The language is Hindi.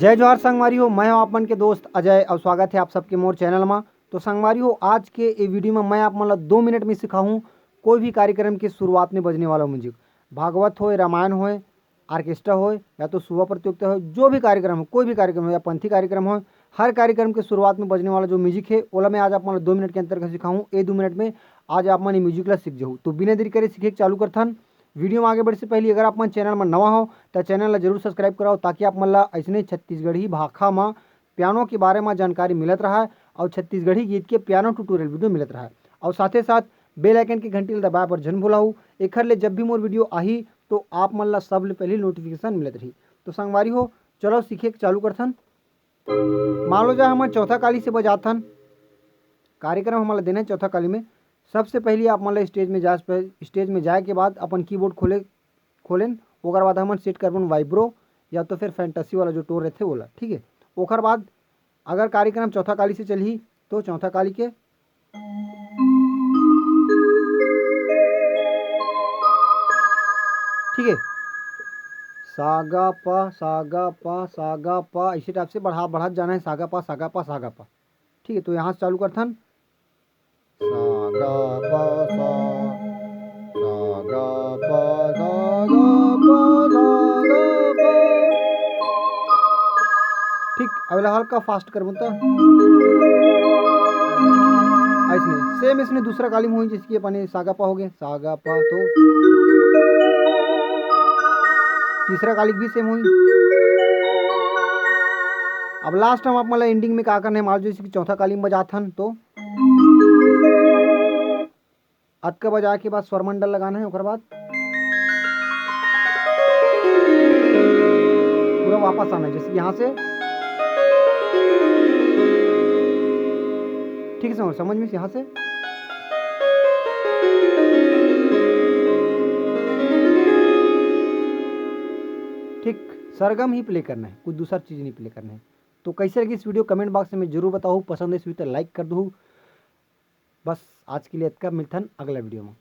जय जोहार संगवारी हो, मैं हूं आप मन के दोस्त अजय और स्वागत है आप सबके मोर चैनल में। तो संगवारी हो, आज के ये वीडियो में मैं आप मन 2 मिनट में सिखाऊं कोई भी कार्यक्रम की शुरुआत में बजने वाला म्यूजिक। भागवत हो, रामायण हो, ऑर्केस्ट्रा हो या तो सुबह प्रतियोगिता हो, जो भी कार्यक्रम हो, कोई भी कार्यक्रम हो या पंथी कार्यक्रम हो, हर कार्यक्रम के शुरुआत में बजने वाला जो म्यूजिक है ओला मैं आज आप मन 2 मिनट के अंतर सिखाऊँ। ये 2 मिनट में आज आप मन म्यूजिक ला सीख जाऊँ। तो बिना देरी करे सीखे चालू करथन। वीडियो में आगे बढ़े से पहले अगर आप मन चैनल में नवा हो तो चैनल ला जरूर सब्सक्राइब कराओ, ताकि आप मन ला ऐसने छत्तीसगढ़ी भाषा में पियानो के बारे में जानकारी मिलत रहा है और छत्तीसगढ़ी गीत के पियानो ट्यूटोरियल वीडियो मिलत रहा है। और साथ ही साथ बेल आइकन की घंटी दबाए पर जन भुलाऊ, एखर ले जब भी मोर वीडियो आही तो आप मन ला सबले पहले नोटिफिकेशन मिलत रही। तो संगवारी हो, चलो सीखे चालू करथन। मान लो जा हम चौथा काली से बजाथन, कार्यक्रम हमारा देना है चौथा काली में। सबसे पहले आप मतलब स्टेज में जाए के बाद अपन कीबोर्ड खोलें ओकर बाद हम सेट करबन वाइब्रो या तो फिर फैंटेसी वाला जो टोर रहते बोला, ठीक है। ओकर बाद अगर कार्यक्रम चौथा काली से चलही तो चौथा काली के ठीक है, सागा पा सागा पा सागा पा, इसी टाइप से बढ़ा जाना है, सागा पा सागा पा सागा पा, ठीक है। तो यहाँ से चालू करथन, सागा पा सा सागा पा सागा पा सागा पा, ठीक। अगला हल्का फास्ट कर बोलता ऐसने सेम इसने दूसरा काली में हुई, जिसकी अपने सागा पा हो गए सागा पा, तो तीसरा काली भी सेम हुई। अब लास्ट हम आप मतलब एंडिंग में क्या करने मान लो जैसे कि चौथा काली में बजाथन तो अत का बजा के बाद स्वरमंडल लगाना है, उसके बाद पूरा वापस आना है, जैसे यहाँ से, ठीक है। समझ में यहाँ से ठीक सरगम ही प्ले करना है, कुछ दूसरा चीज़ नहीं प्ले करना है। तो कैसे लगी इस वीडियो कमेंट बॉक्स में जरूर बताओ, पसंद है इस वीडियो तो लाइक कर दो। बस आज के लिए इतना, मिलथन अगला वीडियो में।